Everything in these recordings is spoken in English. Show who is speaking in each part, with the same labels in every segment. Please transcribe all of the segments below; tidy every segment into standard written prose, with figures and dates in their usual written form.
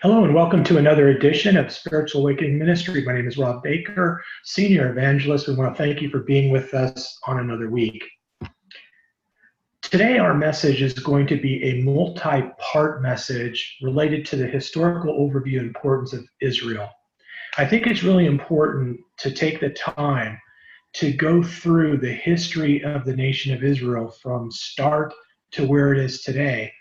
Speaker 1: Hello and welcome to another edition of Spiritual Awakening Ministry. My name is Rob Baker, Senior Evangelist. We want to thank you for being with us on another week. Today, our message is going to be a multi-part message related to the historical overview and importance of Israel. I think it's really important to take the time to go through the history of the nation of Israel from start to where it is today,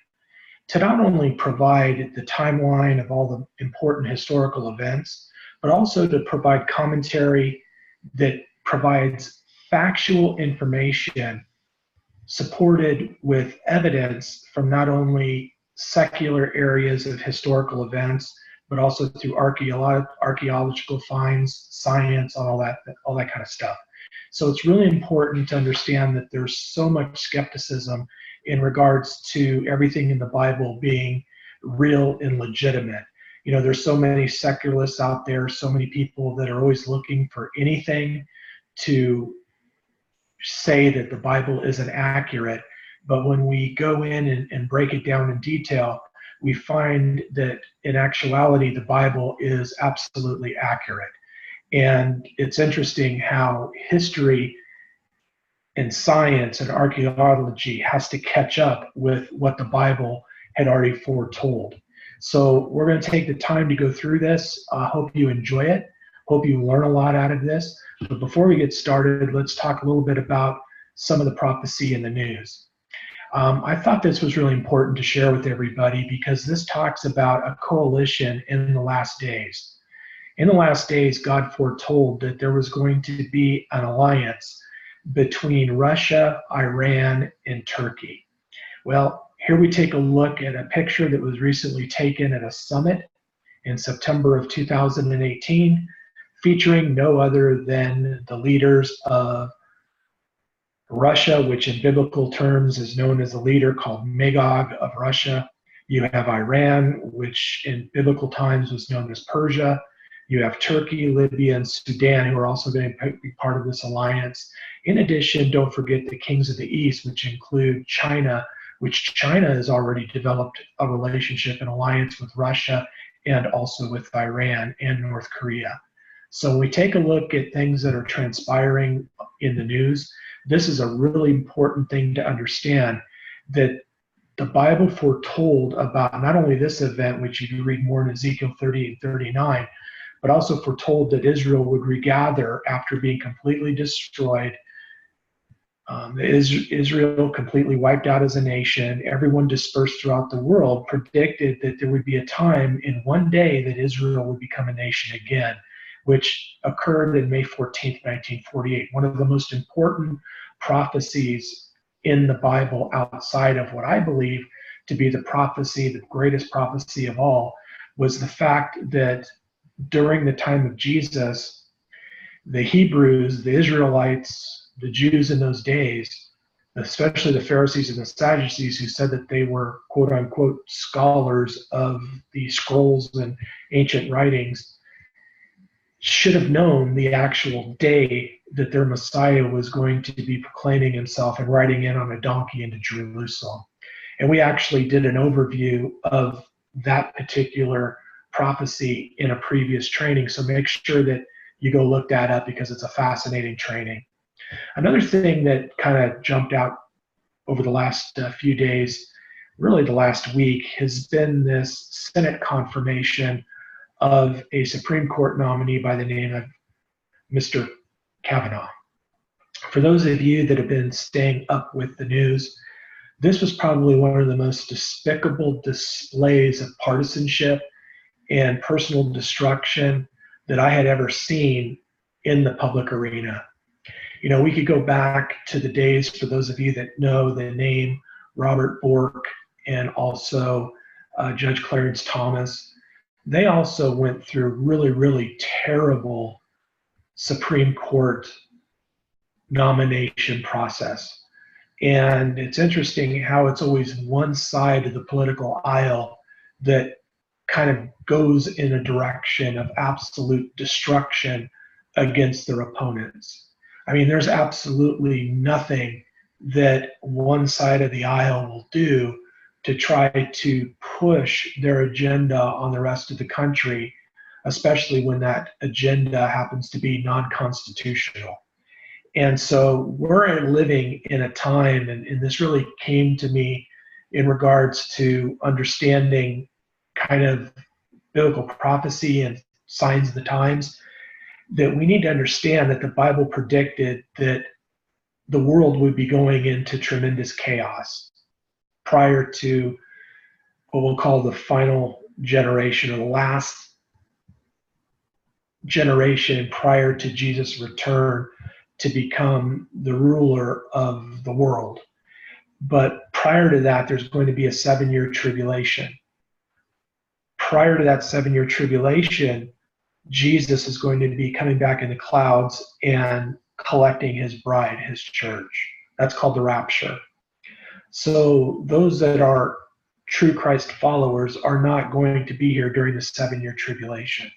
Speaker 1: to not only provide the timeline of all the important historical events, but also to provide commentary that provides factual information supported with evidence from not only secular areas of historical events, but also through archaeological finds, science, all that kind of stuff. So it's really important to understand that there's so much skepticism in regards to everything in the Bible being real and legitimate. You know, there's so many secularists out there, so many people that are always looking for anything to say that the Bible isn't accurate. But when we go in and break it down in detail, we find that in actuality, the Bible is absolutely accurate. And it's interesting how history and science and archaeology has to catch up with what the Bible had already foretold. So we're going to take the time to go through this. I hope you enjoy it. Hope you learn a lot out of this. But before we get started, let's talk a little bit about some of the prophecy in the news. I thought this was really important to share with everybody because this talks about a coalition in the last days. In the last days, God foretold that there was going to be an alliance between Russia, Iran, and Turkey. Well, here we take a look at a picture that was recently taken at a summit in September of 2018, featuring no other than the leaders of Russia, which in biblical terms is known as a leader called Magog of Russia. You have Iran, which in biblical times was known as Persia. You have Turkey, Libya, and Sudan, who are also going to be part of this alliance. In addition, don't forget the kings of the East, which include China, which China has already developed a relationship and alliance with Russia and also with Iran and North Korea. So when we take a look at things that are transpiring in the news, this is a really important thing to understand, that the Bible foretold about not only this event, which you can read more in Ezekiel 30 and 39, but also foretold that Israel would regather after being completely destroyed. Israel completely wiped out as a nation, everyone dispersed throughout the world, predicted that there would be a time in one day that Israel would become a nation again, which occurred in May 14th, 1948. One of the most important prophecies in the Bible outside of what I believe to be the prophecy, the greatest prophecy of all, was the fact that during the time of Jesus, the Hebrews, the Israelites, the Jews in those days, especially the Pharisees and the Sadducees, who said that they were quote unquote scholars of the scrolls and ancient writings, should have known the actual day that their Messiah was going to be proclaiming himself and riding in on a donkey into Jerusalem. And we actually did an overview of that particular prophecy in a previous training. So make sure that you go look that up because it's a fascinating training. Another thing that kind of jumped out over the last few days, really the last week, has been this Senate confirmation of a Supreme Court nominee by the name of Mr. Kavanaugh. For those of you that have been staying up with the news, this was probably one of the most despicable displays of partisanship and personal destruction that I had ever seen in the public arena. You know, we could go back to the days, for those of you that know the name Robert Bork and also Judge Clarence Thomas. They also went through really, really terrible Supreme Court nomination process. And it's interesting how it's always one side of the political aisle that kind of goes in a direction of absolute destruction against their opponents. I mean, there's absolutely nothing that one side of the aisle will do to try to push their agenda on the rest of the country, especially when that agenda happens to be non-constitutional. And so we're living in a time, and this really came to me in regards to understanding kind of biblical prophecy and signs of the times, that we need to understand that the Bible predicted that the world would be going into tremendous chaos prior to what we'll call the final generation, or the last generation prior to Jesus' return to become the ruler of the world. But prior to that, there's going to be a 7-year tribulation. Prior to that 7-year tribulation, Jesus is going to be coming back in the clouds and collecting his bride, his church. That's called the rapture. So those that are true Christ followers are not going to be here during the 7-year tribulation.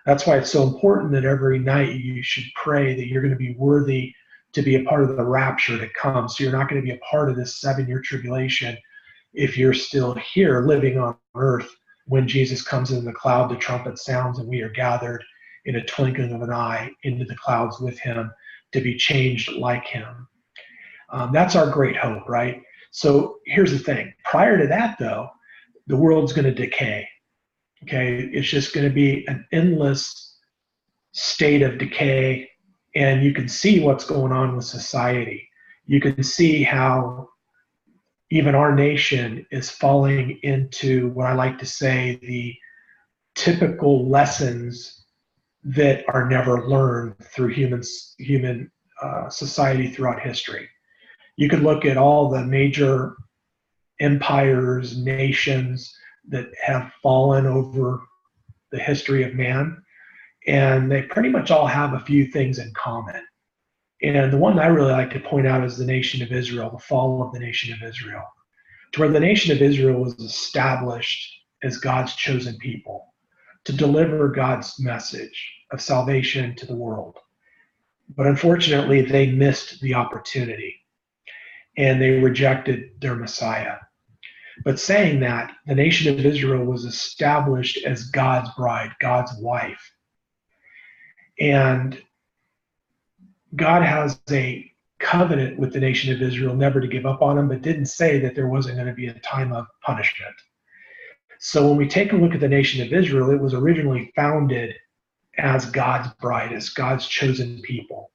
Speaker 1: That's why it's so important that every night you should pray that you're going to be worthy to be a part of the rapture to come. So you're not going to be a part of this 7-year tribulation if you're still here living on earth when Jesus comes in the cloud, the trumpet sounds, and we are gathered in a twinkling of an eye into the clouds with him to be changed like him. That's our great hope, right? So here's the thing. Prior to that, though, the world's going to decay. Okay, it's just going to be an endless state of decay, and you can see what's going on with society. You can see how even our nation is falling into what I like to say the typical lessons that are never learned through human society throughout history. You can look at all the major empires, nations that have fallen over the history of man, and they pretty much all have a few things in common. And the one I really like to point out is the nation of Israel, the fall of the nation of Israel, to where the nation of Israel was established as God's chosen people to deliver God's message of salvation to the world. But unfortunately, they missed the opportunity and they rejected their Messiah. But saying that, the nation of Israel was established as God's bride, God's wife. And God has a covenant with the nation of Israel never to give up on them, but didn't say that there wasn't going to be a time of punishment. So when we take a look at the nation of Israel, it was originally founded as God's bride, as God's chosen people.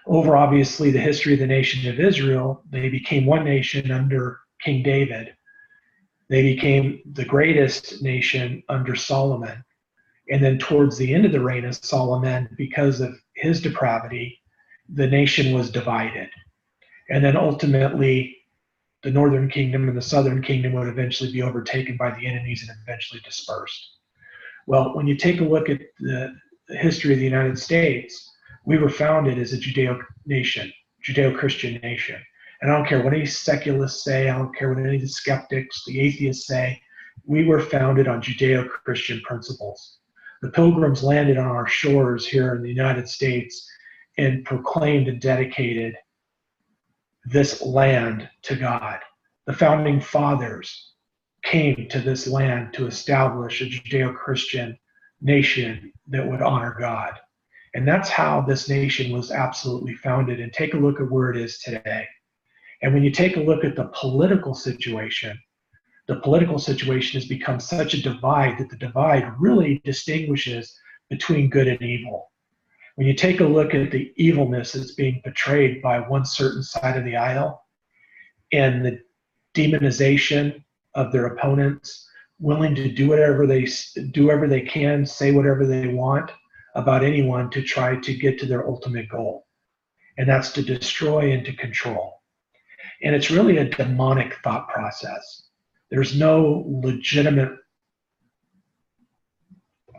Speaker 1: Over obviously the history of the nation of Israel, they became one nation under King David. They became the greatest nation under Solomon. And then towards the end of the reign of Solomon, because of his depravity, the nation was divided. And then ultimately, the northern kingdom and the southern kingdom would eventually be overtaken by the enemies and eventually dispersed. Well, when you take a look at the history of the United States, we were founded as a Judeo-Christian nation. And I don't care what any secularists say, I don't care what any of the skeptics, the atheists say, we were founded on Judeo-Christian principles. The Pilgrims landed on our shores here in the United States and proclaimed and dedicated this land to God. The founding fathers came to this land to establish a Judeo-Christian nation that would honor God. And that's how this nation was absolutely founded. And take a look at where it is today. And when you take a look at the political situation has become such a divide that the divide really distinguishes between good and evil. When you take a look at the evilness that's being portrayed by one certain side of the aisle and the demonization of their opponents, willing to do whatever they can, say whatever they want about anyone to try to get to their ultimate goal. And that's to destroy and to control. And it's really a demonic thought process. There's no legitimate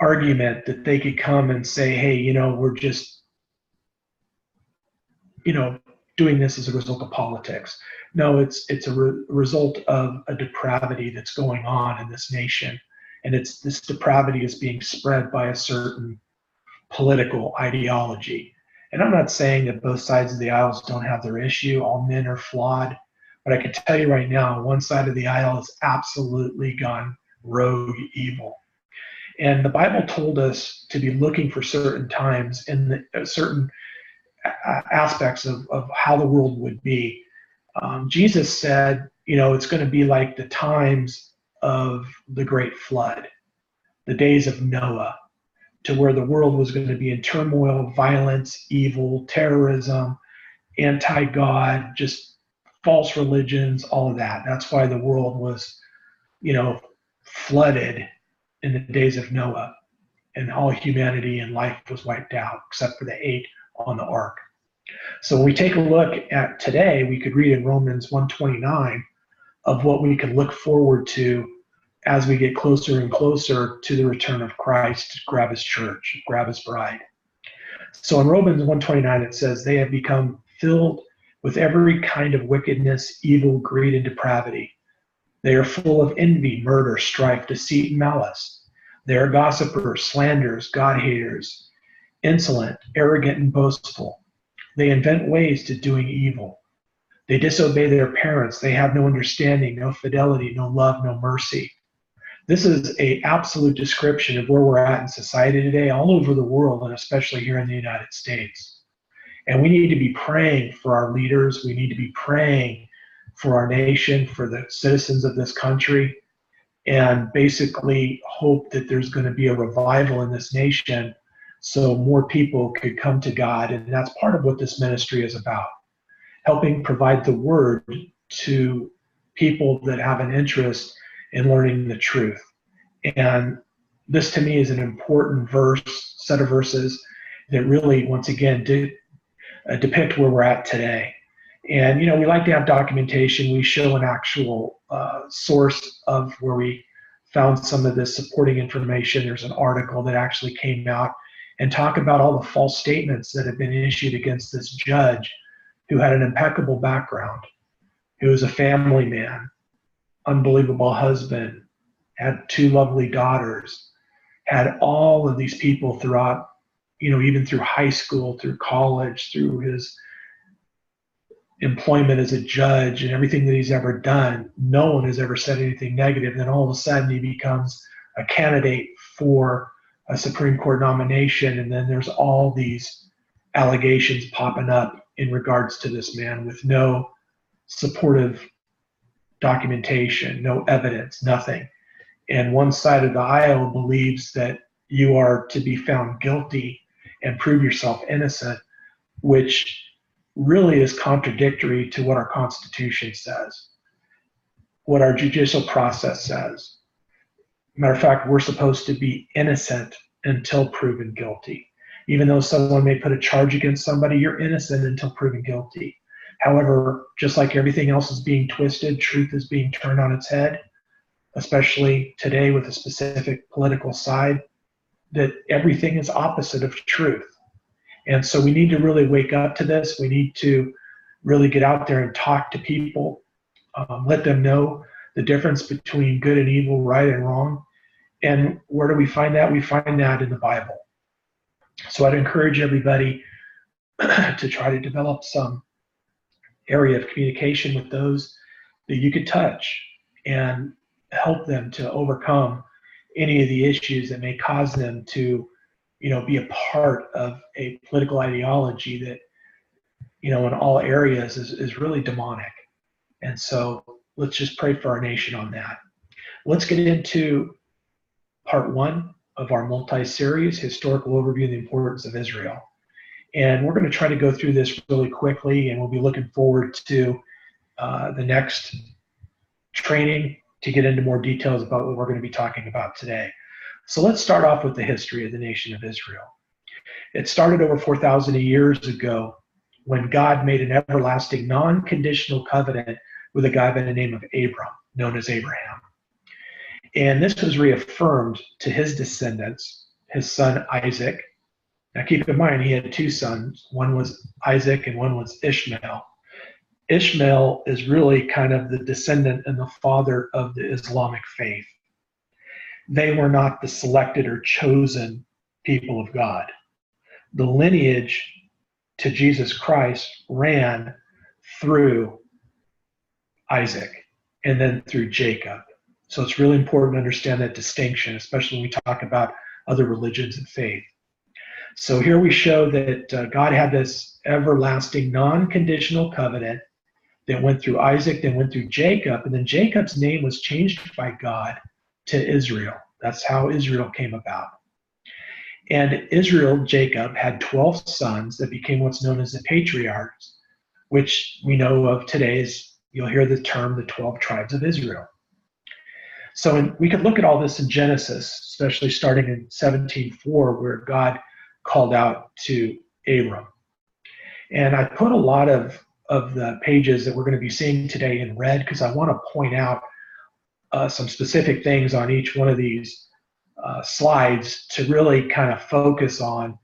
Speaker 1: argument that they could come and say, hey, we're just, doing this as a result of politics. No, it's a result of a depravity that's going on in this nation. And this depravity is being spread by a certain political ideology. And I'm not saying that both sides of the aisles don't have their issue. All men are flawed. But I can tell you right now, one side of the aisle has absolutely gone rogue evil. And the Bible told us to be looking for certain times and certain aspects of how the world would be. Jesus said, it's going to be like the times of the great flood, the days of Noah, to where the world was going to be in turmoil, violence, evil, terrorism, anti-God, just false religions, all of that. That's why the world was, flooded in the days of Noah, and all humanity and life was wiped out except for the 8 on the ark. So when we take a look at today, we could read in Romans 1:29 of what we can look forward to as we get closer and closer to the return of Christ to grab his church, grab his bride. So in Romans 1:29 it says, they have become filled with every kind of wickedness, evil, greed, and depravity. They are full of envy, murder, strife, deceit, and malice. They are gossipers, slanderers, God-haters, insolent, arrogant, and boastful. They invent ways to doing evil. They disobey their parents. They have no understanding, no fidelity, no love, no mercy. This is an absolute description of where we're at in society today, all over the world, and especially here in the United States. And we need to be praying for our leaders. We need to be praying for our nation, for the citizens of this country, and basically hope that there's going to be a revival in this nation so more people could come to God. And that's part of what this ministry is about, helping provide the word to people that have an interest in learning the truth. And this to me is an important set of verses that really, once again, depict where we're at today. And, we like to have documentation. We show an actual source of where we found some of this supporting information. There's an article that actually came out and talk about all the false statements that have been issued against this judge who had an impeccable background, who was a family man, unbelievable husband, had 2 lovely daughters, had all of these people throughout, even through high school, through college, through his employment as a judge and everything that he's ever done. No one has ever said anything negative. Then all of a sudden he becomes a candidate for a Supreme Court nomination, and then there's all these allegations popping up in regards to this man with no supportive documentation, no evidence, nothing. And one side of the aisle believes that you are to be found guilty and prove yourself innocent, which really is contradictory to what our Constitution says, what our judicial process says. Matter of fact, we're supposed to be innocent until proven guilty. Even though someone may put a charge against somebody, you're innocent until proven guilty. However, just like everything else is being twisted, truth is being turned on its head, especially today with a specific political side, that everything is opposite of truth. And so we need to really wake up to this. We need to really get out there and talk to people, let them know the difference between good and evil, right and wrong. And where do we find that? We find that in the Bible. So I'd encourage everybody to try to develop some area of communication with those that you could touch and help them to overcome any of the issues that may cause them to, be a part of a political ideology that, in all areas is really demonic. And so let's just pray for our nation on that. Let's get into part 1 of our multi-series, Historical Overview of the Importance of Israel. And we're going to try to go through this really quickly, and we'll be looking forward to the next training to get into more details about what we're going to be talking about today. So let's start off with the history of the nation of Israel. It started over 4,000 years ago when God made an everlasting, non-conditional covenant with a guy by the name of Abram, known as Abraham. And this was reaffirmed to his descendants, his son Isaac. Now keep in mind, he had 2 sons. One was Isaac and one was Ishmael. Ishmael is really kind of the descendant and the father of the Islamic faith. They were not the selected or chosen people of God. The lineage to Jesus Christ ran through Isaac, and then through Jacob. So it's really important to understand that distinction, especially when we talk about other religions and faith. So here we show that God had this everlasting non-conditional covenant that went through Isaac, then went through Jacob, and then Jacob's name was changed by God to Israel. That's how Israel came about. And Israel, Jacob, had 12 sons that became what's known as the patriarchs, which we know of today as you'll hear the term the 12 tribes of Israel. So we could look at all this in Genesis, especially starting in 17:4, where God called out to Abram. And I put a lot of the pages that we're going to be seeing today in red because I want to point out some specific things on each one of these slides to really kind of focus on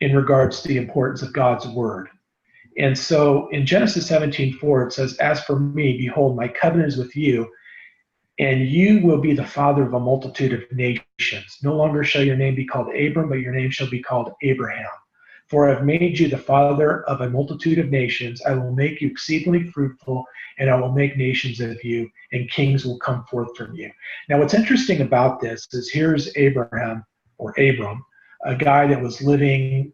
Speaker 1: in regards to the importance of God's word. And so in Genesis 17:4, it says, "As for me, behold, my covenant is with you, and you will be the father of a multitude of nations. No longer shall your name be called Abram, but your name shall be called Abraham. For I have made you the father of a multitude of nations. I will make you exceedingly fruitful, and I will make nations of you, and kings will come forth from you." Now, what's interesting about this is here's Abraham, or Abram, a guy that was living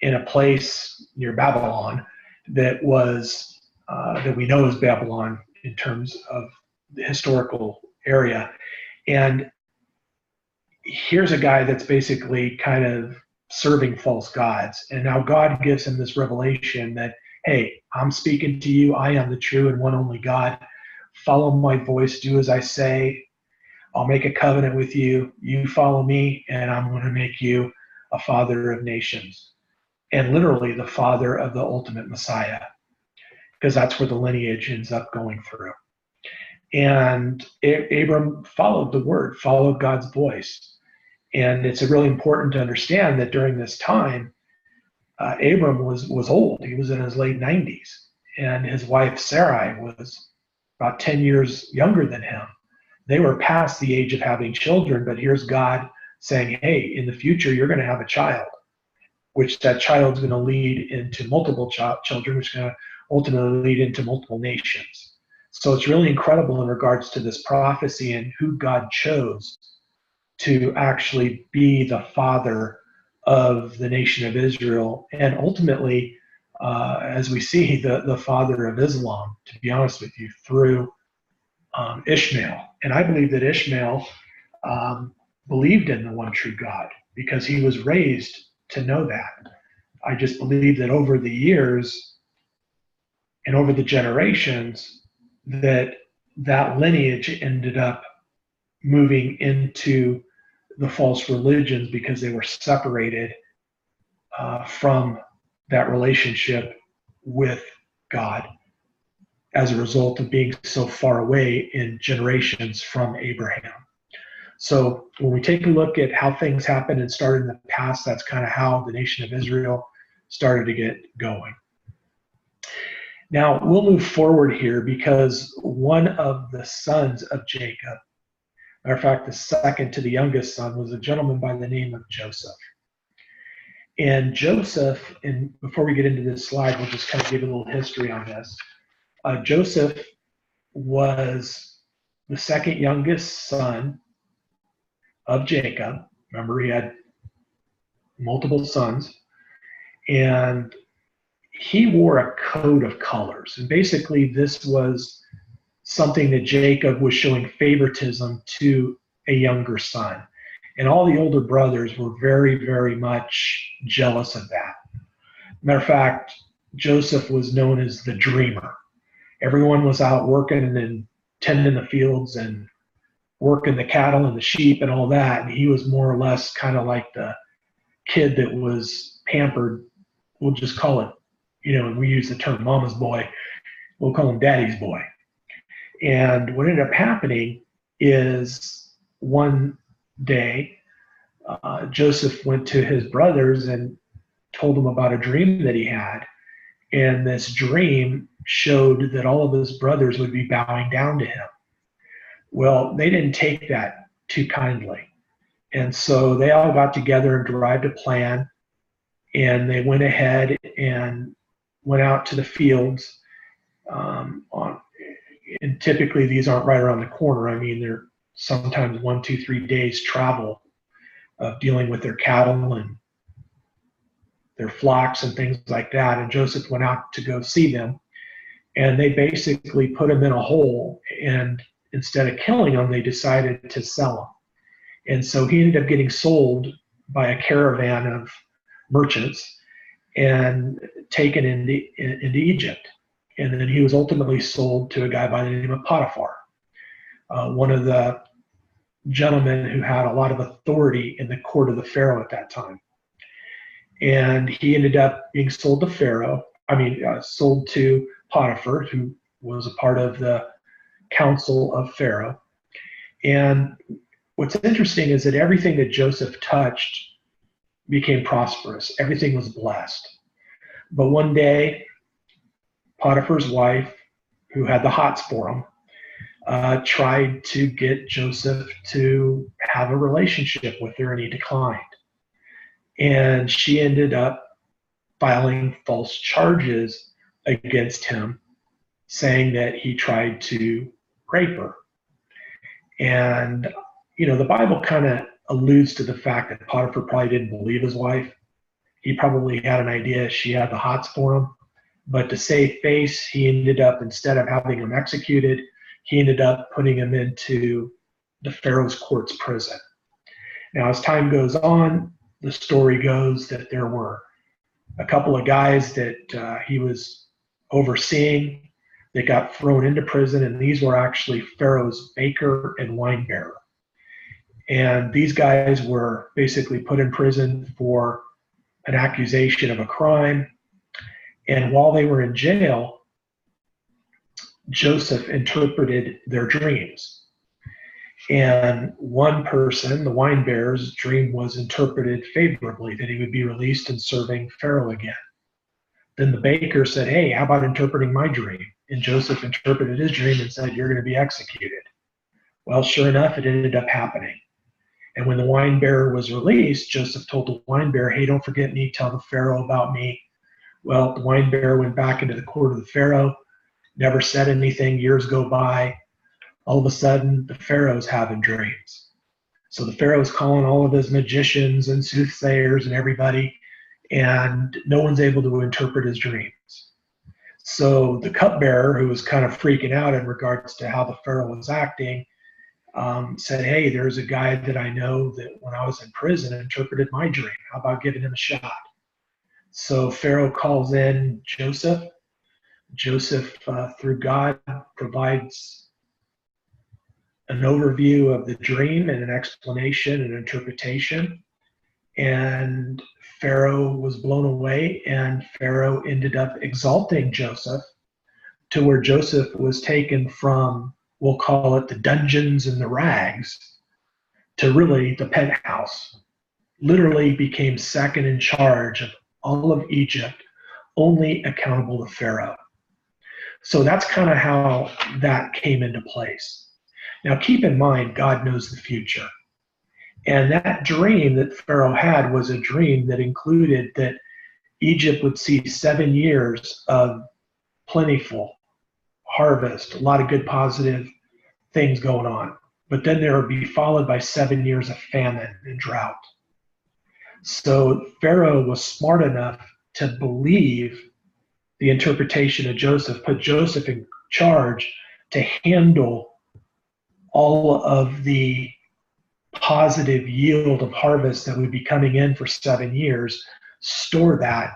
Speaker 1: in a place near Babylon that was that we know as Babylon in terms of the historical area. And here's a guy that's basically kind of serving false gods. And now God gives him this revelation that, hey, I'm speaking to you. I am the true and one only God. Follow my voice. Do as I say. I'll make a covenant with you. You follow me, and I'm going to make you a father of nations. And literally the father of the ultimate Messiah, because that's where the lineage ends up going through. And Abram followed the word, followed God's voice. And it's really important to understand that during this time, Abram was old. He was in his late 90s. And his wife, Sarai, was about 10 years younger than him. They were past the age of having children, but here's God saying, hey, in the future, you're going to have a child, which that child is going to lead into multiple children, which is going to ultimately lead into multiple nations. So it's really incredible in regards to this prophecy and who God chose to actually be the father of the nation of Israel, and ultimately, as we see, the father of Islam, to be honest with you, through Ishmael. And I believe that Ishmael believed in the one true God because he was raised to know that. I just believe that over the years and over the generations, that lineage ended up moving into the false religions because they were separated from that relationship with God as a result of being so far away in generations from Abraham. So when we take a look at how things happened and started in the past, that's kind of how the nation of Israel started to get going. Now, we'll move forward here because one of the sons of Jacob, matter of fact, the second to the youngest son, was a gentleman by the name of Joseph. And Joseph, and before we get into this slide, we'll just kind of give a little history on this. Joseph was the second youngest son of Jacob. Remember, he had multiple sons. And he wore a coat of colors. And basically, this was something that Jacob was showing favoritism to a younger son. And all the older brothers were very, very much jealous of that. Matter of fact, Joseph was known as the dreamer. Everyone was out working and tending the fields and working the cattle and the sheep and all that. And he was more or less kind of like the kid that was pampered. We'll just call it, and we use the term mama's boy. We'll call him daddy's boy. And what ended up happening is one day, Joseph went to his brothers and told them about a dream that he had. And this dream showed that all of his brothers would be bowing down to him. Well, they didn't take that too kindly. And so they all got together and derived a plan. And they went ahead and went out to the fields and typically these aren't right around the corner. I mean, they're sometimes 1, 2, 3 days travel of dealing with their cattle and their flocks and things like that. And Joseph went out to go see them, and they basically put him in a hole. And instead of killing him, they decided to sell him. And so he ended up getting sold by a caravan of merchants and taken into Egypt. And then he was ultimately sold to a guy by the name of Potiphar, one of the gentlemen who had a lot of authority in the court of the Pharaoh at that time. And he ended up being sold to sold to Potiphar, who was a part of the council of Pharaoh. And what's interesting is that everything that Joseph touched became prosperous. Everything was blessed. But one day, Potiphar's wife, who had the hots for him, tried to get Joseph to have a relationship with her, and he declined. And she ended up filing false charges against him, saying that he tried to rape her. And, the Bible kind of alludes to the fact that Potiphar probably didn't believe his wife. He probably had an idea she had the hots for him. But to save face, he ended up, instead of having him executed, he ended up putting him into the Pharaoh's court's prison. Now, as time goes on, the story goes that there were a couple of guys that he was overseeing that got thrown into prison, and these were actually Pharaoh's baker and wine bearer. And these guys were basically put in prison for an accusation of a crime. And while they were in jail, Joseph interpreted their dreams. And one person, the wine bearer's dream, was interpreted favorably, that he would be released and serving Pharaoh again. Then the baker said, "Hey, how about interpreting my dream?" And Joseph interpreted his dream and said, "You're going to be executed." Well, sure enough, it ended up happening. And when the wine bearer was released, Joseph told the wine bearer, "Hey, don't forget me, tell the Pharaoh about me." Well, the wine bearer went back into the court of the Pharaoh, never said anything. Years go by. All of a sudden, the Pharaoh's having dreams. So the Pharaoh's calling all of his magicians and soothsayers and everybody, and no one's able to interpret his dreams. So the cupbearer, who was kind of freaking out in regards to how the Pharaoh was acting, said, "Hey, there's a guy that I know that when I was in prison interpreted my dream. How about giving him a shot?" So Pharaoh calls in Joseph. Joseph, through God, provides an overview of the dream and an explanation and interpretation. And Pharaoh was blown away, and Pharaoh ended up exalting Joseph to where Joseph was taken from, we'll call it the dungeons and the rags, to really the penthouse. Literally became second in charge of all of Egypt, only accountable to Pharaoh. So that's kind of how that came into place. Now keep in mind, God knows the future. And that dream that Pharaoh had was a dream that included that Egypt would see 7 years of plentiful harvest, a lot of good positive things going on. But then there would be followed by 7 years of famine and drought. So Pharaoh was smart enough to believe the interpretation of Joseph, put Joseph in charge to handle all of the positive yield of harvest that would be coming in for 7 years, store that,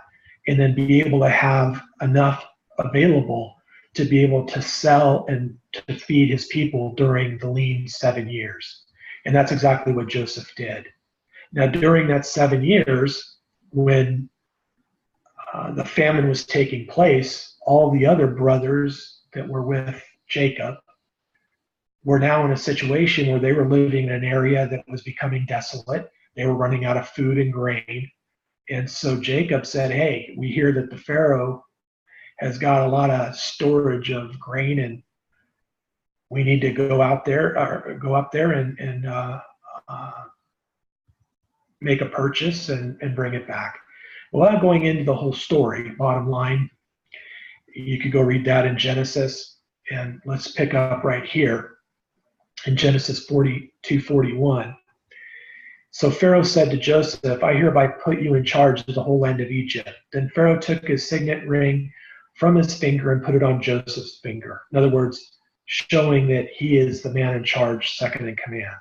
Speaker 1: and then be able to have enough available to be able to sell and to feed his people during the lean 7 years. And that's exactly what Joseph did. Now, during that 7 years, when the famine was taking place, all the other brothers that were with Jacob were now in a situation where they were living in an area that was becoming desolate. They were running out of food and grain. And so Jacob said, "Hey, we hear that the Pharaoh has got a lot of storage of grain, and we need to go up there and make a purchase and bring it back." Without going into the whole story, bottom line, you could go read that in Genesis. And let's pick up right here in Genesis 42:41. So Pharaoh said to Joseph, I hereby put you in charge of the whole land of Egypt. Then Pharaoh took his signet ring from his finger and put it on Joseph's finger. In other words, showing that he is the man in charge, second in command.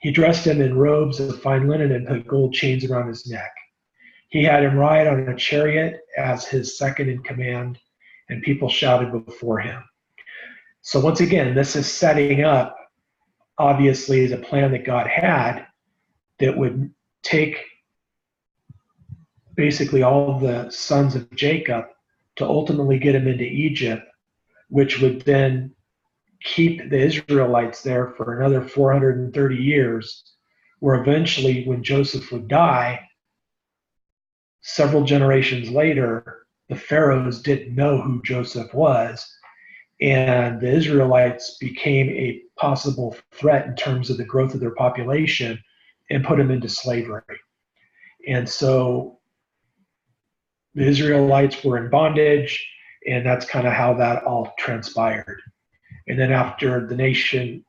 Speaker 1: He dressed him in robes of fine linen and put gold chains around his neck. He had him ride on a chariot as his second in command, and people shouted before him. So once again, this is setting up, obviously, the plan that God had that would take basically all of the sons of Jacob to ultimately get him into Egypt, which would then keep the Israelites there for another 430 years, where eventually when Joseph would die, several generations later, the pharaohs didn't know who Joseph was, and the Israelites became a possible threat in terms of the growth of their population and put them into slavery. And so the Israelites were in bondage, and that's kind of how that all transpired. And then after the nation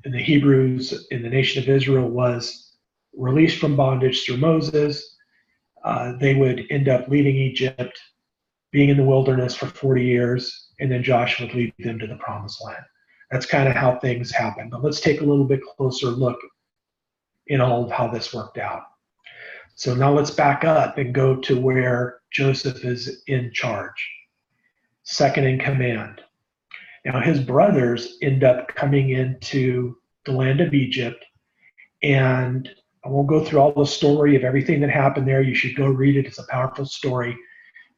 Speaker 1: and the Hebrews in the nation of Israel was released from bondage through Moses, they would end up leaving Egypt, being in the wilderness for 40 years, and then Joshua would lead them to the promised land. That's kind of how things happened. But let's take a little bit closer look in all of how this worked out. So now let's back up and go to where Joseph is in charge, second in command. Now his brothers end up coming into the land of Egypt, and I won't go through all the story of everything that happened there. You should go read it. It's a powerful story.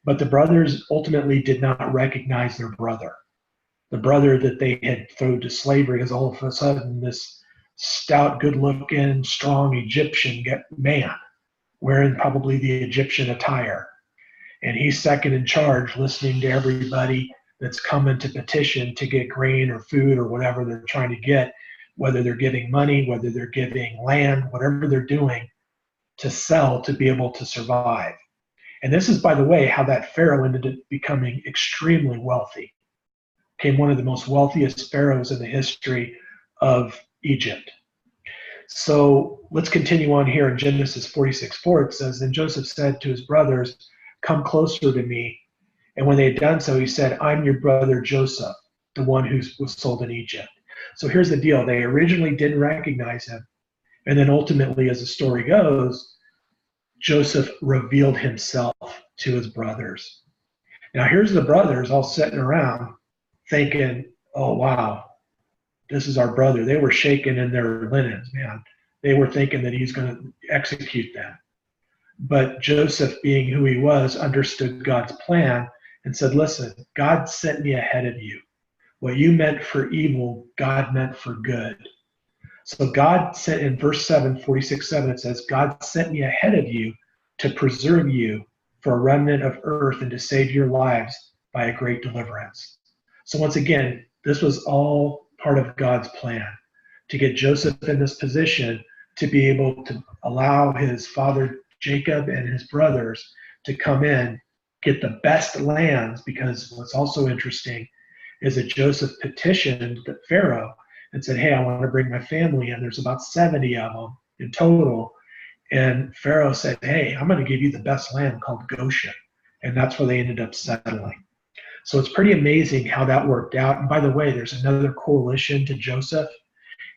Speaker 1: But the brothers ultimately did not recognize their brother. The brother that they had thrown to slavery is all of a sudden this stout, good-looking, strong Egyptian man wearing probably the Egyptian attire. And he's second in charge, listening to everybody that's coming to petition to get grain or food or whatever they're trying to get, whether they're giving money, whether they're giving land, whatever they're doing to sell to be able to survive. And this is, by the way, how that Pharaoh ended up becoming extremely wealthy. Became one of the most wealthiest pharaohs in the history of Egypt. So let's continue on here in Genesis 46:4. It says, Then Joseph said to his brothers, Come closer to me. And when they had done so, he said, I'm your brother Joseph, the one who was sold in Egypt. So here's the deal. They originally didn't recognize him. And then ultimately, as the story goes, Joseph revealed himself to his brothers. Now here's the brothers all sitting around thinking, oh, wow, this is our brother. They were shaking in their linens, man. They were thinking that he's going to execute them. But Joseph, being who he was, understood God's plan and said, listen, God sent me ahead of you. What you meant for evil, God meant for good. So God sent, in verse 7, 46:7, it says, God sent me ahead of you to preserve you for a remnant of earth and to save your lives by a great deliverance. So once again, this was all part of God's plan to get Joseph in this position to be able to allow his father Jacob and his brothers to come in, get the best lands, because what's also interesting is that Joseph petitioned the Pharaoh and said, hey, I want to bring my family in. There's about 70 of them in total. And Pharaoh said, hey, I'm going to give you the best land called Goshen. And that's where they ended up settling. So it's pretty amazing how that worked out. And by the way, there's another correlation to Joseph,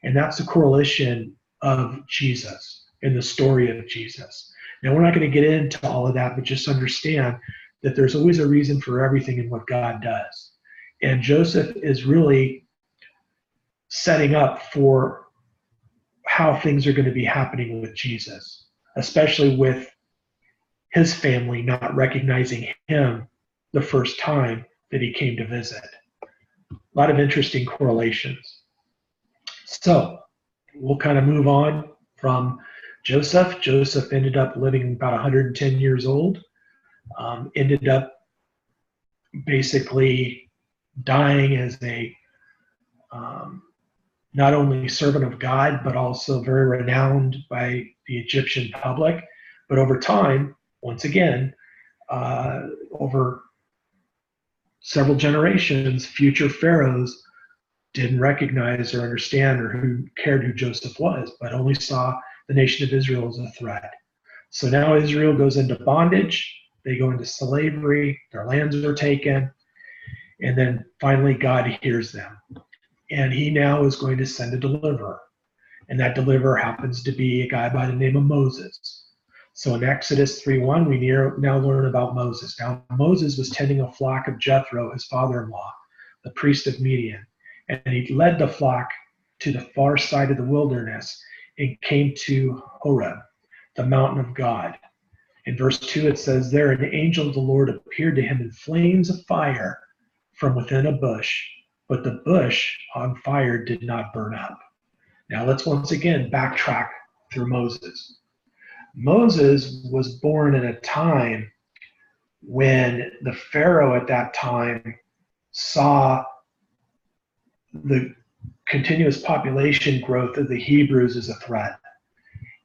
Speaker 1: and that's the correlation of Jesus in the story of Jesus. Now, we're not going to get into all of that, but just understand that there's always a reason for everything in what God does. And Joseph is really setting up for how things are going to be happening with Jesus, especially with his family not recognizing him the first time that he came to visit. A lot of interesting correlations. So we'll kind of move on from Joseph. Joseph ended up living about 110 years old, ended up basically dying as a not only servant of God, but also very renowned by the Egyptian public. But over time, once again, over several generations, future pharaohs didn't recognize or understand or who cared who Joseph was, but only saw the nation of Israel as a threat. So now Israel goes into bondage, they go into slavery, their lands are taken, and then finally God hears them. And he now is going to send a deliverer. And that deliverer happens to be a guy by the name of Moses. So in Exodus 3:1, we now learn about Moses. Now, Moses was tending a flock of Jethro, his father-in-law, the priest of Midian. And he led the flock to the far side of the wilderness and came to Horeb, the mountain of God. In verse 2, it says, there an angel of the Lord appeared to him in flames of fire from within a bush, but the bush on fire did not burn up. Now let's once again backtrack through Moses. Moses was born in a time when the Pharaoh at that time saw the continuous population growth of the Hebrews as a threat.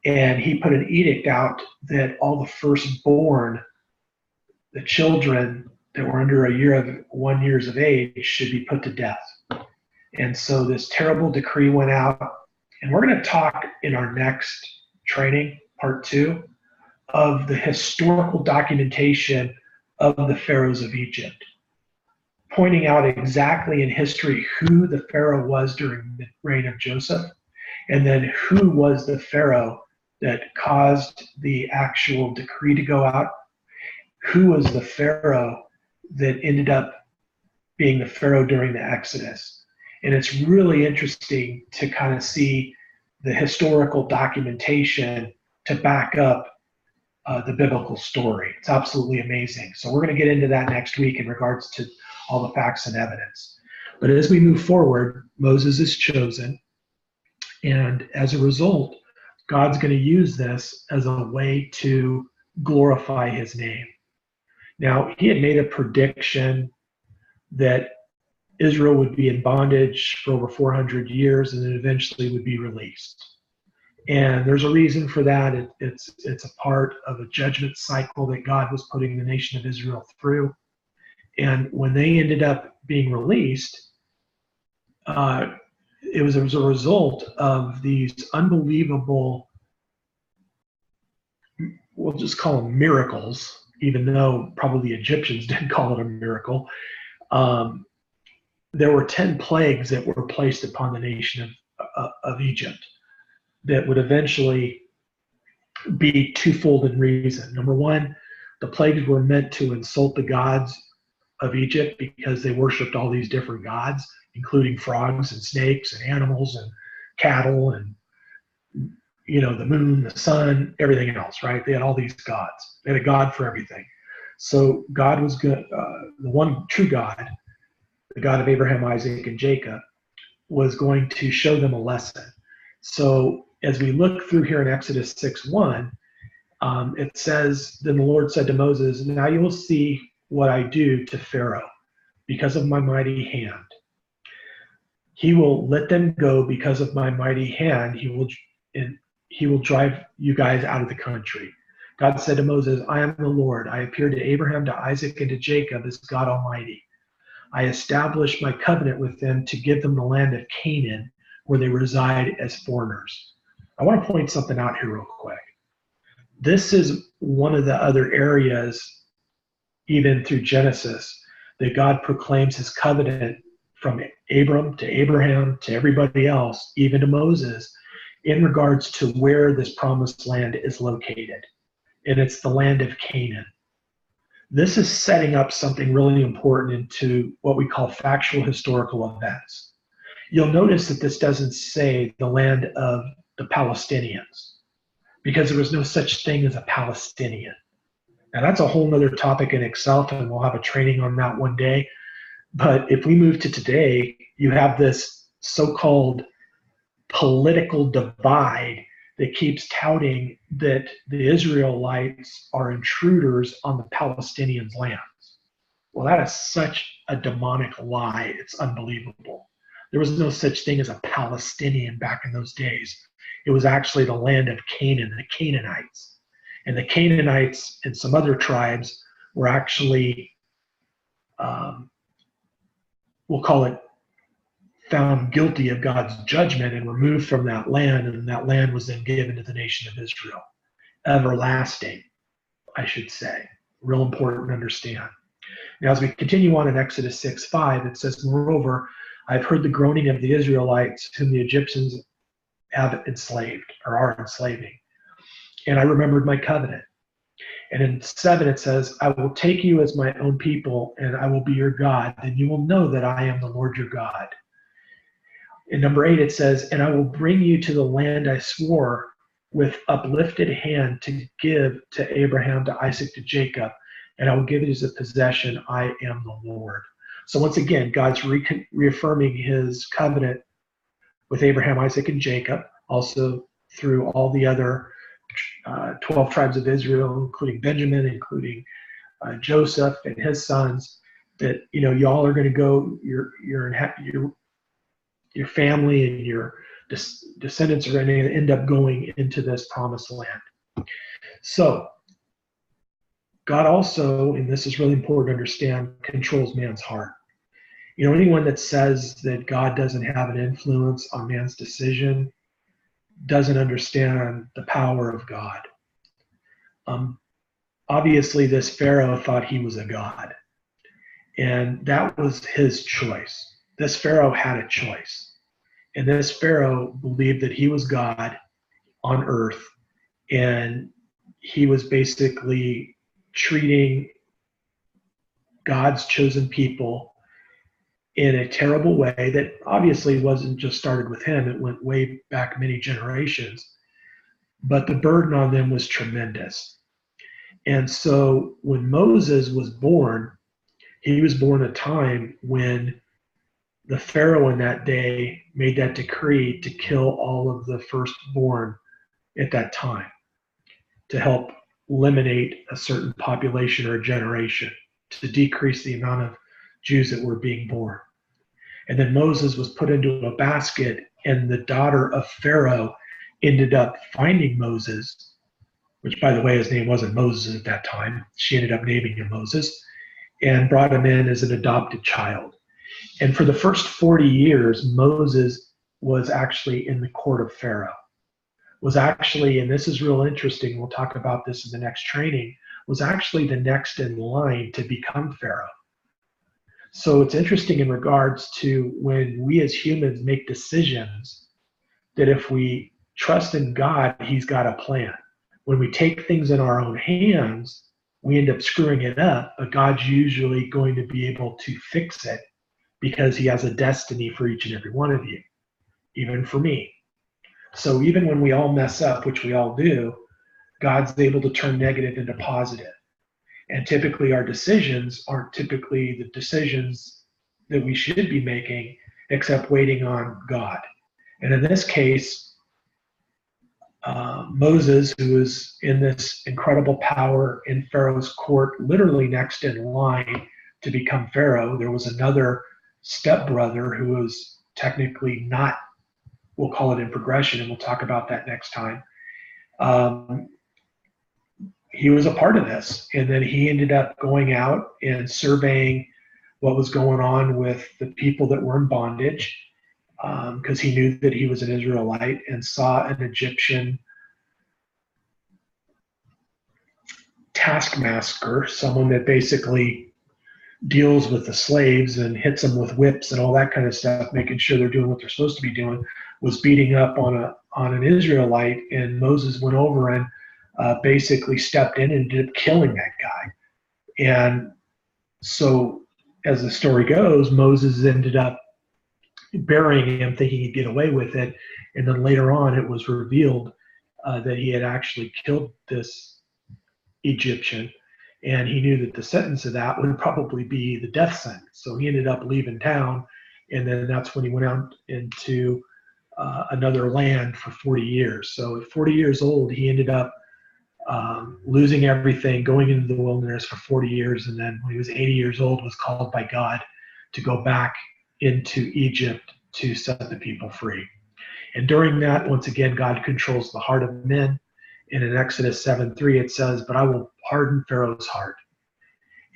Speaker 1: And he put an edict out that all the firstborn, the children that were under 1 year of age, should be put to death. And so this terrible decree went out. And we're going to talk in our next training, part 2, of the historical documentation of the pharaohs of Egypt, pointing out exactly in history who the pharaoh was during the reign of Joseph, and then who was the pharaoh that caused the actual decree to go out, who was the pharaoh that ended up being the pharaoh during the Exodus. And it's really interesting to kind of see the historical documentation to back up the biblical story. It's absolutely amazing. So we're going to get into that next week in regards to all the facts and evidence. But as we move forward, Moses is chosen. And as a result, God's going to use this as a way to glorify his name. Now, he had made a prediction that Israel would be in bondage for over 400 years and then eventually would be released. And there's a reason for that. It's a part of a judgment cycle that God was putting the nation of Israel through. And when they ended up being released, it was as a result of these unbelievable, we'll just call them miracles, even though probably the Egyptians didn't call it a miracle. There were 10 plagues that were placed upon the nation of Egypt that would eventually be twofold in reason. Number one, the plagues were meant to insult the gods of Egypt because they worshipped all these different gods, including frogs and snakes and animals and cattle and, you know, the moon, the sun, everything else, right? They had all these gods. They had a god for everything. So God was good. The one true God, the God of Abraham, Isaac, and Jacob, was going to show them a lesson. So as we look through here in Exodus 6:1, it says, then the Lord said to Moses, now you will see what I do to Pharaoh because of my mighty hand. He will let them go because of my mighty hand. He will drive you guys out of the country. God said to Moses, I am the Lord. I appeared to Abraham, to Isaac, and to Jacob as God Almighty. I established my covenant with them to give them the land of Canaan where they reside as foreigners. I want to point something out here real quick. This is one of the other areas, even through Genesis, that God proclaims his covenant from Abram to Abraham to everybody else, even to Moses, in regards to where this promised land is located. And it's the land of Canaan. This is setting up something really important into what we call factual historical events. You'll notice that this doesn't say the land of the Palestinians, because there was no such thing as a Palestinian. Now that's a whole nother topic in itself, and we'll have a training on that one day. But if we move to today, you have this so-called political divide that keeps touting that the Israelites are intruders on the Palestinians' lands. Well, that is such a demonic lie. It's unbelievable. There was no such thing as a Palestinian back in those days. It was actually the land of Canaan, the Canaanites. And the Canaanites and some other tribes were actually we'll call it, found guilty of God's judgment and removed from that land, and that land was then given to the nation of Israel. Everlasting, I should say. Real important to understand. Now, as we continue on in Exodus 6:5, it says, "Moreover, I've heard the groaning of the Israelites, whom the Egyptians have enslaved or are enslaving. And I remembered my covenant." And in 7, it says, "I will take you as my own people, and I will be your God. Then you will know that I am the Lord your God." In number 8, it says, "And I will bring you to the land I swore with uplifted hand to give to Abraham, to Isaac, to Jacob, and I will give it as a possession. I am the Lord." So once again, God's reaffirming his covenant with Abraham, Isaac, and Jacob, also through all the other 12 tribes of Israel, including Benjamin, including Joseph and his sons, that, you know, y'all are going to go, your family and your descendants are going to end up going into this promised land. So God also, and this is really important to understand, controls man's heart. You know, anyone that says that God doesn't have an influence on man's decision doesn't understand the power of God. Obviously, this Pharaoh thought he was a god, and that was his choice. This Pharaoh had a choice, and this Pharaoh believed that he was God on earth, and he was basically treating God's chosen people in a terrible way that obviously wasn't just started with him. It went way back many generations, but the burden on them was tremendous. And so when Moses was born, he was born at a time when the Pharaoh in that day made that decree to kill all of the firstborn at that time to help eliminate a certain population or a generation, to decrease the amount of Jews that were being born. And then Moses was put into a basket, and the daughter of Pharaoh ended up finding Moses, which, by the way, his name wasn't Moses at that time. She ended up naming him Moses, and brought him in as an adopted child. And for the first 40 years, Moses was actually in the court of Pharaoh. Was actually, and this is real interesting, we'll talk about this in the next training, was actually the next in line to become Pharaoh. So it's interesting in regards to when we as humans make decisions, that if we trust in God, he's got a plan. When we take things in our own hands, we end up screwing it up, but God's usually going to be able to fix it because he has a destiny for each and every one of you, even for me. So even when we all mess up, which we all do, God's able to turn negative into positive. And typically our decisions aren't typically the decisions that we should be making, except waiting on God. And in this case, Moses, who was in this incredible power in Pharaoh's court, literally next in line to become Pharaoh. There was another stepbrother who was technically not, we'll call it in progression, and we'll talk about that next time. He was a part of this, and then he ended up going out and surveying what was going on with the people that were in bondage, because he knew that he was an Israelite, and saw an Egyptian taskmaster, someone that basically deals with the slaves and hits them with whips and all that kind of stuff, making sure they're doing what they're supposed to be doing, was beating up on an Israelite, and Moses went over and basically stepped in and ended up killing that guy. And so, as the story goes, Moses ended up burying him, thinking he'd get away with it, and then later on it was revealed that he had actually killed this Egyptian, and he knew that the sentence of that would probably be the death sentence. So he ended up leaving town, and then that's when he went out into another land for 40 years. So at 40 years old, he ended up losing everything, going into the wilderness for 40 years, and then when he was 80 years old, was called by God to go back into Egypt to set the people free. And during that, once again, God controls the heart of men. And in Exodus 7:3, it says, "But I will harden Pharaoh's heart,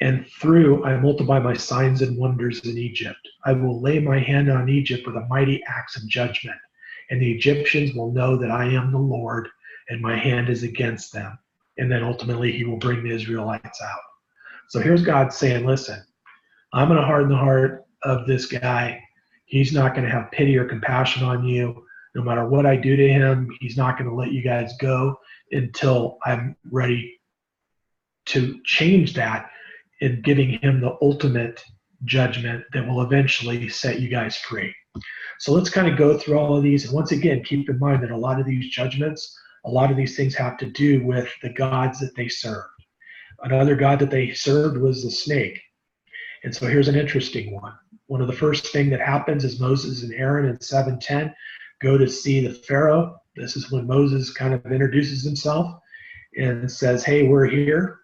Speaker 1: And through I multiply my signs and wonders in Egypt. I will lay my hand on Egypt with a mighty axe of judgment, and the Egyptians will know that I am the Lord, and my hand is against them. And then ultimately he will bring the Israelites out. So here's God saying, listen, I'm going to harden the heart of this guy. He's not going to have pity or compassion on you. No matter what I do to him, he's not going to let you guys go until I'm ready to change that in giving him the ultimate judgment that will eventually set you guys free. So let's kind of go through all of these. And once again, keep in mind that a lot of these judgments, a lot of these things have to do with the gods that they served. Another god that they served was the snake. And so here's an interesting one. One of the first thing that happens is Moses and Aaron in 7:10 go to see the Pharaoh. This is when Moses kind of introduces himself and says, hey, we're here.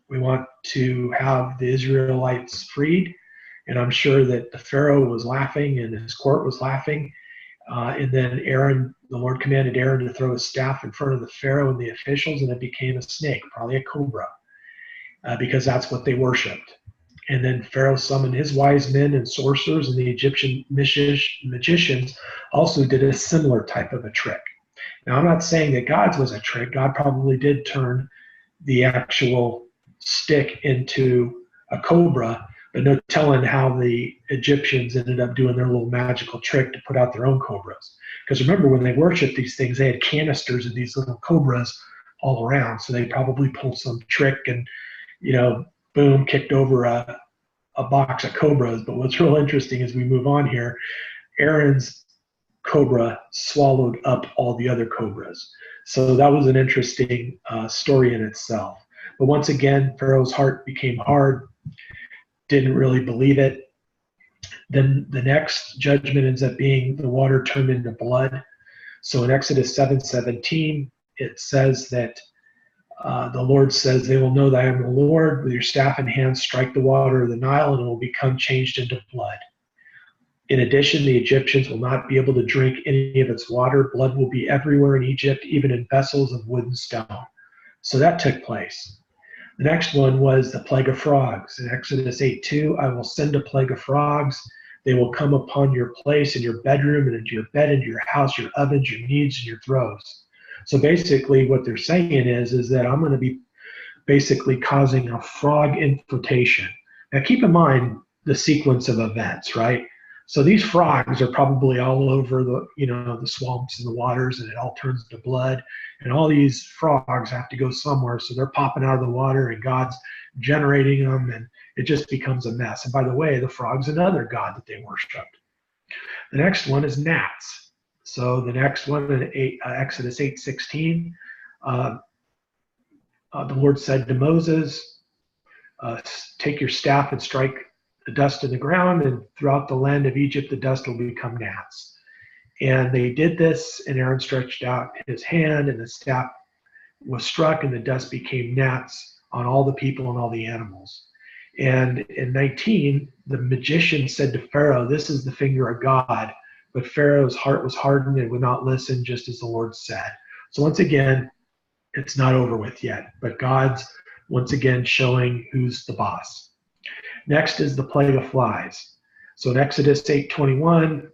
Speaker 1: We want to have the Israelites freed. And I'm sure that the Pharaoh was laughing and his court was laughing. And then Aaron, the Lord commanded Aaron to throw his staff in front of the Pharaoh and the officials, and it became a snake, probably a cobra, because that's what they worshipped. And then Pharaoh summoned his wise men and sorcerers, and the Egyptian magicians also did a similar type of a trick. Now, I'm not saying that God's was a trick. God probably did turn the actual stick into a cobra, but no telling how the Egyptians ended up doing their little magical trick to put out their own cobras. Because remember, when they worshiped these things, they had canisters of these little cobras all around. So they probably pulled some trick and, boom, kicked over a box of cobras. But what's real interesting as we move on here, Aaron's cobra swallowed up all the other cobras. So that was an interesting story in itself. But once again, Pharaoh's heart became hard, didn't really believe it. Then the next judgment ends up being the water turned into blood. So in Exodus 7:17, it says that the Lord says, they will know that I am the Lord. With your staff in hand, strike the water of the Nile, and it will become changed into blood. In addition, the Egyptians will not be able to drink any of its water. Blood will be everywhere in Egypt, even in vessels of wood and stone. So that took place. The next one was the plague of frogs. In Exodus 8:2, I will send a plague of frogs. They will come upon your place in your bedroom and into your bed, into your house, your ovens, your knees, and your throws. So basically what they're saying is that I'm going to be basically causing a frog infestation. Now keep in mind the sequence of events, right? So these frogs are probably all over the swamps and the waters, and it all turns into blood. And all these frogs have to go somewhere, so they're popping out of the water, and God's generating them, and it just becomes a mess. And by the way, the frog's another god that they worshipped. The next one is gnats. So the next one in Exodus 8:16, the Lord said to Moses, take your staff and strike the dust in the ground, and throughout the land of Egypt, the dust will become gnats. And they did this, and Aaron stretched out his hand, and the staff was struck, and the dust became gnats on all the people and all the animals. And in 19, the magician said to Pharaoh, this is the finger of God. But Pharaoh's heart was hardened and would not listen, just as the Lord said. So once again, it's not over with yet, but God's once again showing who's the boss. Next is the plague of flies. So in Exodus 8:21,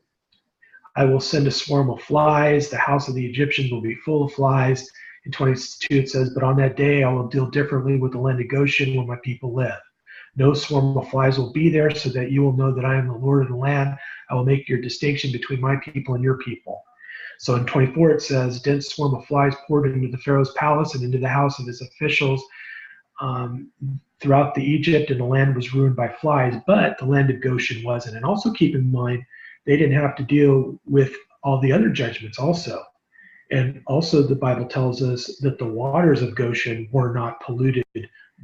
Speaker 1: I will send a swarm of flies. The house of the Egyptians will be full of flies. In 22, it says, but on that day I will deal differently with the land of Goshen where my people live. No swarm of flies will be there, so that you will know that I am the Lord of the land. I will make your distinction between my people and your people. So in 24, it says, dense swarm of flies poured into the Pharaoh's palace and into the house of his officials throughout the Egypt, and the land was ruined by flies, but the land of Goshen wasn't. And also keep in mind, they didn't have to deal with all the other judgments also. And also the Bible tells us that the waters of Goshen were not polluted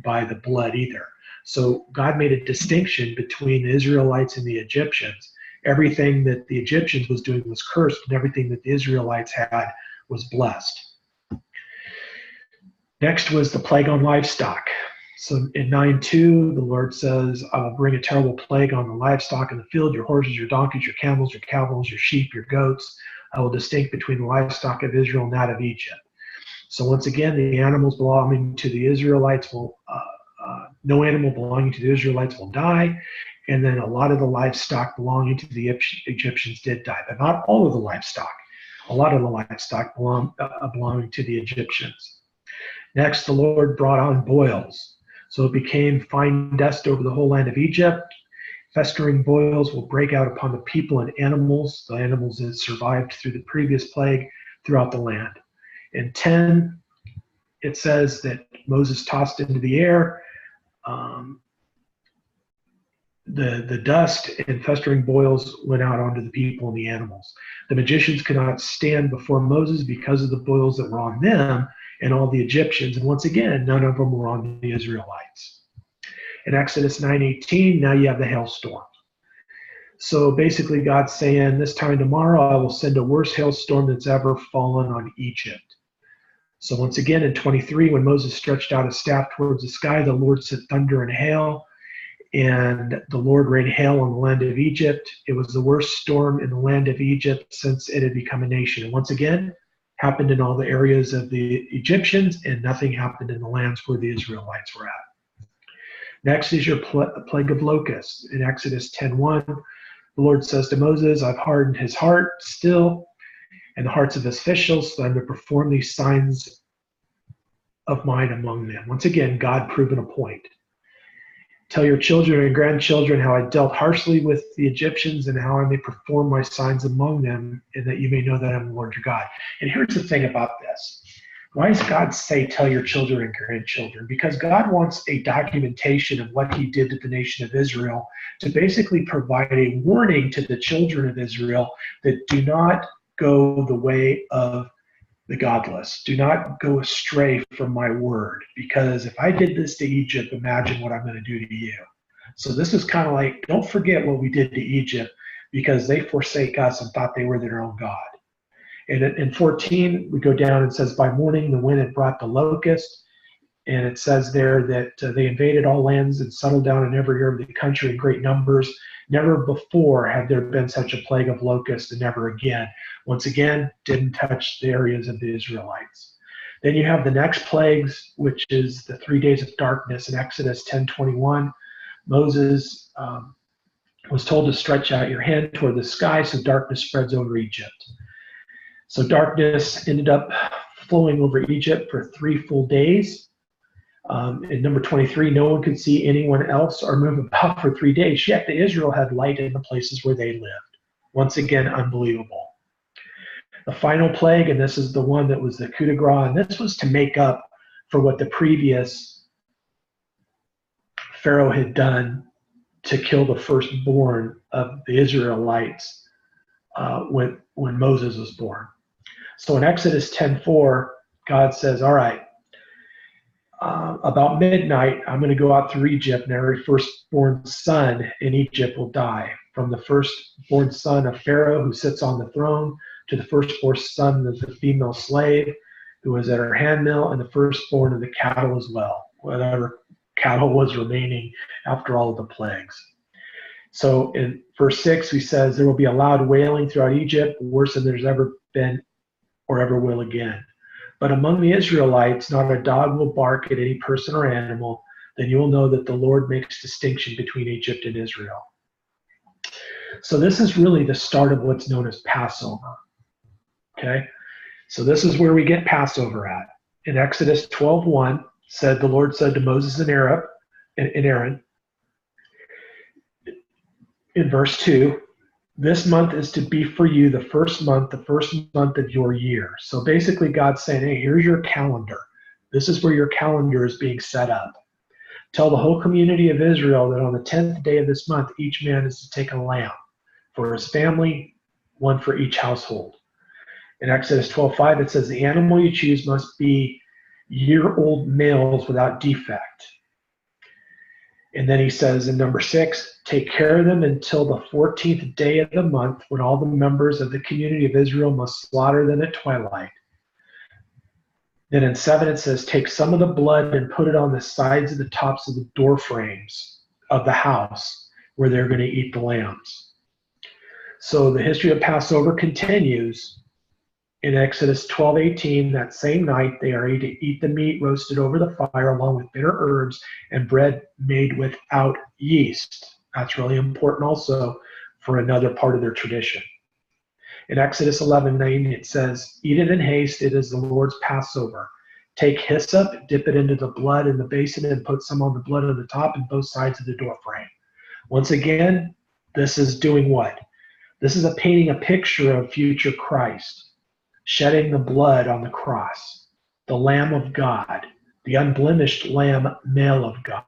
Speaker 1: by the blood either. So God made a distinction between the Israelites and the Egyptians. Everything that the Egyptians was doing was cursed, and everything that the Israelites had was blessed. Next was the plague on livestock. So in 9:2, the Lord says, I will bring a terrible plague on the livestock in the field, your horses, your donkeys, your camels, your camels, your sheep, your goats. I will distinct between the livestock of Israel and that of Egypt. So once again, the animals belonging to the Israelites will no animal belonging to the Israelites will die. And then a lot of the livestock belonging to the Egyptians did die, but not all of the livestock. A lot of the livestock belonging to the Egyptians. Next, the Lord brought on boils. So it became fine dust over the whole land of Egypt. Festering boils will break out upon the people and animals, the animals that survived through the previous plague throughout the land. In 10, it says that Moses tossed into the air the dust, and festering boils went out onto the people and the animals. The magicians could not stand before Moses because of the boils that were on them and all the Egyptians. And once again, none of them were on the Israelites. In Exodus 9:18, now you have the hailstorm. So basically God's saying, this time tomorrow I will send a worse hailstorm that's ever fallen on Egypt. So once again in 23, when Moses stretched out his staff towards the sky, the Lord sent thunder and hail, and the Lord rained hail on the land of Egypt. It was the worst storm in the land of Egypt since it had become a nation. And once again, happened in all the areas of the Egyptians, and nothing happened in the lands where the Israelites were at. Next is your plague of locusts. In Exodus 10:1, the Lord says to Moses, I've hardened his heart still, and the hearts of his officials, so I'm to perform these signs of mine among them. Once again, God proving a point. Tell your children and grandchildren how I dealt harshly with the Egyptians and how I may perform my signs among them, and that you may know that I'm the Lord your God. And here's the thing about this. Why does God say tell your children and grandchildren? Because God wants a documentation of what he did to the nation of Israel to basically provide a warning to the children of Israel that do not go the way of the godless. Do not go astray from my word, because if I did this to Egypt, imagine what I'm going to do to you. So this is kind of like, don't forget what we did to Egypt, because they forsake us and thought they were their own God. And in 14, we go down and it says, by morning the wind had brought the locust, and it says there that they invaded all lands and settled down in every area of the country in great numbers. Never before had there been such a plague of locusts, and never again. Once again, didn't touch the areas of the Israelites. Then you have the next plagues, which is the 3 days of darkness in Exodus 10:21. Moses was told to stretch out your hand toward the sky, so darkness spreads over Egypt. So darkness ended up flowing over Egypt for 3 full days. In number 23, no one could see anyone else or move about for 3 days, yet the Israel had light in the places where they lived. Once again, unbelievable. The final plague, and this is the one that was the coup de grace, and this was to make up for what the previous Pharaoh had done to kill the firstborn of the Israelites when Moses was born. So in Exodus 10:4, God says, all right, about midnight, I'm going to go out through Egypt, and every firstborn son in Egypt will die, from the firstborn son of Pharaoh who sits on the throne to the firstborn son of the female slave who was at her handmill, and the firstborn of the cattle as well, whatever cattle was remaining after all of the plagues. So in verse 6, he says, there will be a loud wailing throughout Egypt, worse than there's ever been or ever will again. But among the Israelites, not a dog will bark at any person or animal. Then you will know that the Lord makes distinction between Egypt and Israel. So this is really the start of what's known as Passover. Okay? So this is where we get Passover at. In Exodus 12:1, the Lord said to Moses and Aaron, in verse 2, this month is to be for you the first month of your year. So basically God's saying, hey, here's your calendar. This is where your calendar is being set up. Tell the whole community of Israel that on the 10th day of this month, each man is to take a lamb for his family, one for each household. In Exodus 12:5, it says, the animal you choose must be year-old males without defect. And then he says in number 6, take care of them until the 14th day of the month, when all the members of the community of Israel must slaughter them at twilight. Then in 7, it says, take some of the blood and put it on the sides of the tops of the door frames of the house where they're going to eat the lambs. So the history of Passover continues. In Exodus 12:18, that same night, they are to eat the meat roasted over the fire along with bitter herbs and bread made without yeast. That's really important also for another part of their tradition. In Exodus 11:9, it says, "Eat it in haste, it is the Lord's Passover. Take hyssop, dip it into the blood in the basin, and put some on the blood on the top and both sides of the doorframe." Once again, this is doing what? This is painting a picture of future Christ, shedding the blood on the cross, the Lamb of God, the unblemished Lamb, male of God.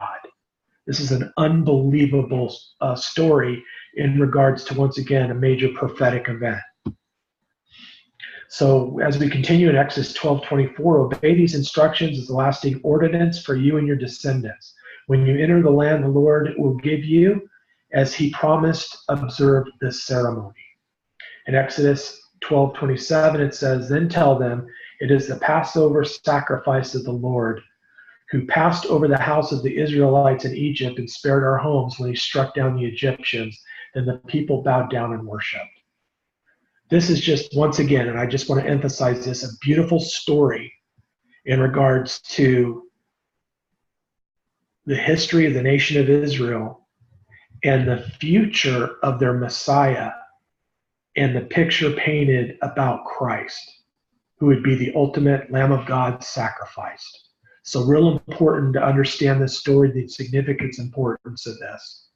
Speaker 1: This is an unbelievable story in regards to, once again, a major prophetic event. So as we continue in Exodus 12:24, obey these instructions as a lasting ordinance for you and your descendants. When you enter the land the Lord will give you, as he promised, observe this ceremony. In Exodus 12:27, it says, "Then tell them, it is the Passover sacrifice of the Lord, who passed over the house of the Israelites in Egypt and spared our homes when he struck down the Egyptians. Then the people bowed down and worshiped." This is just, once again, and I just want to emphasize this, a beautiful story in regards to the history of the nation of Israel and the future of their Messiah, and the picture painted about Christ, who would be the ultimate Lamb of God sacrificed. So real important to understand this story, the significance, importance of this.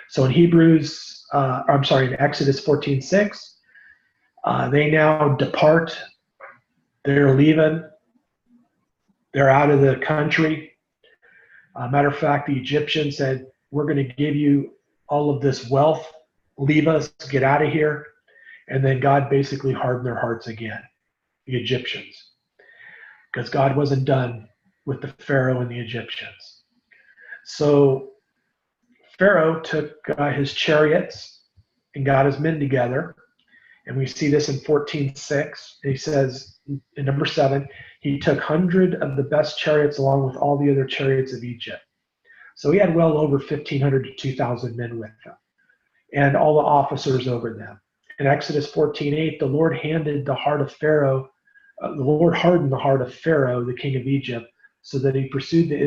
Speaker 1: So in in Exodus 14:6, they now depart. They're leaving. They're out of the country. Matter of fact, the Egyptians said, "We're going to give you all of this wealth. Leave us, get out of here." And then God basically hardened their hearts again, the Egyptians, because God wasn't done with the Pharaoh and the Egyptians. So Pharaoh took his chariots and got his men together. And we see this in 14:6. He says in number 7, he took 100 of the best chariots along with all the other chariots of Egypt. So he had well over 1,500 to 2,000 men with him, and all the officers over them. In Exodus 14:8, the Lord hardened the heart of Pharaoh, the king of Egypt, so that he pursued the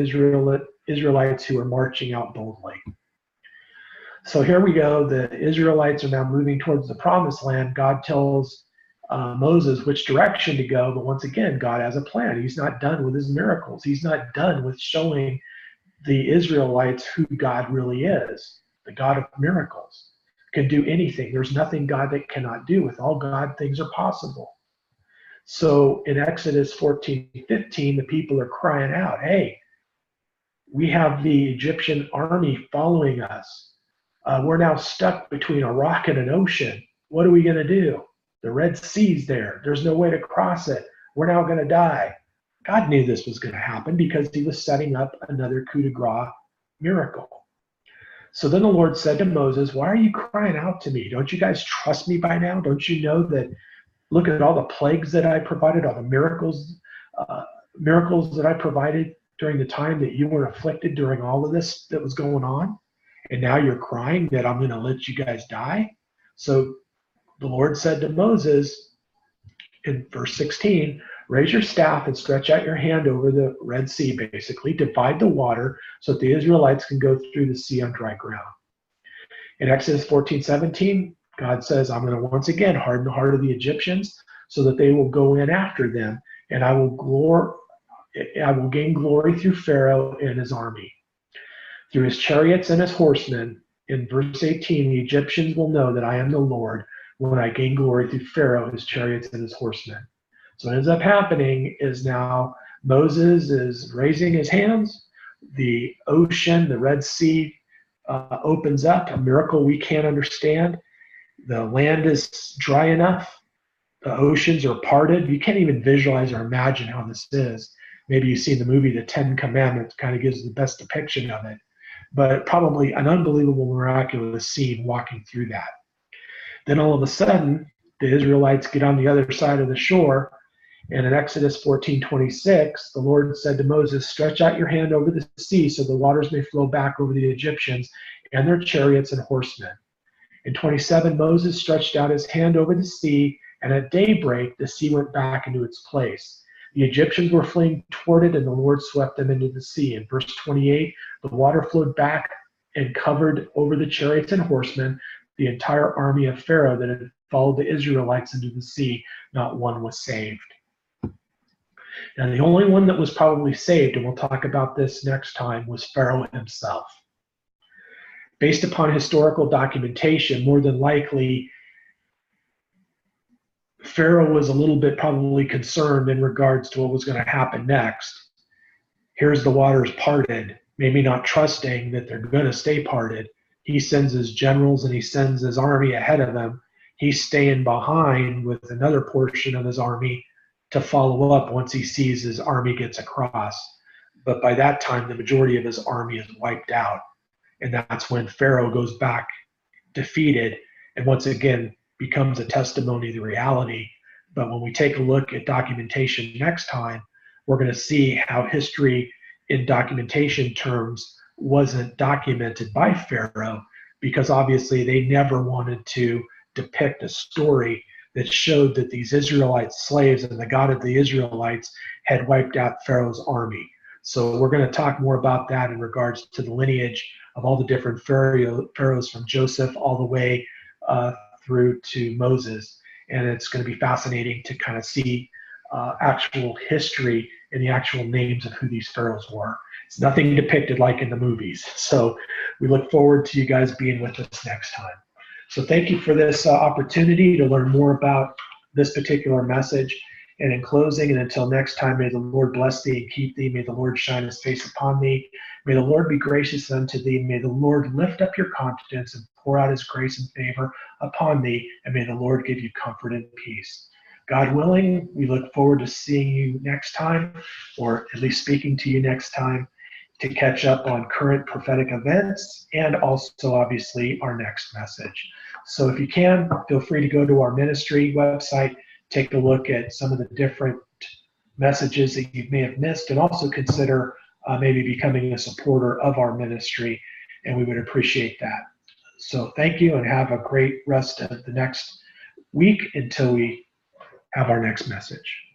Speaker 1: Israelites who were marching out boldly. So here we go. The Israelites are now moving towards the promised land. God tells Moses which direction to go, but once again, God has a plan. He's not done with his miracles. He's not done with showing the Israelites who God really is, the God of miracles. Can do anything. There's nothing God that cannot do. With all God, things are possible. So in Exodus 14:15, the people are crying out, "Hey, we have the Egyptian army following us. We're now stuck between a rock and an ocean. What are we going to do? The Red Sea's there. There's no way to cross it. We're now going to die." God knew this was going to happen because he was setting up another coup de grace miracle. So then the Lord said to Moses, "Why are you crying out to me? Don't you guys trust me by now? Don't you know that, look at all the plagues that I provided, all the miracles that I provided during the time that you were afflicted during all of this that was going on? And now you're crying that I'm going to let you guys die?" So the Lord said to Moses in verse 16, "Raise your staff and stretch out your hand over the Red Sea," basically, "divide the water so that the Israelites can go through the sea on dry ground." In Exodus 14:17, God says, "I'm going to once again harden the heart of the Egyptians so that they will go in after them, and I will gain glory through Pharaoh and his army, through his chariots and his horsemen." In verse 18, the Egyptians will know that I am the Lord when I gain glory through Pharaoh, his chariots, and his horsemen. So what ends up happening is now Moses is raising his hands. The ocean, the Red Sea, opens up, a miracle we can't understand. The land is dry enough. The oceans are parted. You can't even visualize or imagine how this is. Maybe you've seen the movie The Ten Commandments, kind of gives the best depiction of it. But probably an unbelievable, miraculous scene walking through that. Then all of a sudden, the Israelites get on the other side of the shore. And in Exodus 14:26, the Lord said to Moses, "Stretch out your hand over the sea so the waters may flow back over the Egyptians and their chariots and horsemen." In 27, Moses stretched out his hand over the sea, And at daybreak, the sea went back into its place. The Egyptians were fleeing toward it, and the Lord swept them into the sea. In verse 28, the water flowed back and covered over the chariots and horsemen the entire army of Pharaoh that had followed the Israelites into the sea. Not one was saved. Now, the only one that was probably saved, and we'll talk about this next time, was Pharaoh himself. Based upon historical documentation, more than likely, Pharaoh was a little bit probably concerned in regards to what was going to happen next. Here's the waters parted, maybe not trusting that they're going to stay parted. He sends his generals and he sends his army ahead of him. He's staying behind with another portion of his army to follow up once he sees his army gets across. But by that time, the majority of his army is wiped out. And that's when Pharaoh goes back defeated and once again becomes a testimony of the reality. But when we take a look at documentation next time, we're going to see how history in documentation terms wasn't documented by Pharaoh, because obviously they never wanted to depict a story that showed that these Israelite slaves and the God of the Israelites had wiped out Pharaoh's army. So we're going to talk more about that in regards to the lineage of all the different pharaohs from Joseph all the way through to Moses. And it's going to be fascinating to kind of see actual history and the actual names of who these pharaohs were. It's nothing depicted like in the movies. So we look forward to you guys being with us next time. So thank you for this opportunity to learn more about this particular message. And in closing, and until next time, may the Lord bless thee and keep thee. May the Lord shine his face upon thee. May the Lord be gracious unto thee. May the Lord lift up your countenance and pour out his grace and favor upon thee. And may the Lord give you comfort and peace. God willing, we look forward to seeing you next time, or at least speaking to you next time, to catch up on current prophetic events and also obviously our next message. So if you can, feel free to go to our ministry website, take a look at some of the different messages that you may have missed, and also consider maybe becoming a supporter of our ministry, and we would appreciate that. So thank you, and have a great rest of the next week until we have our next message.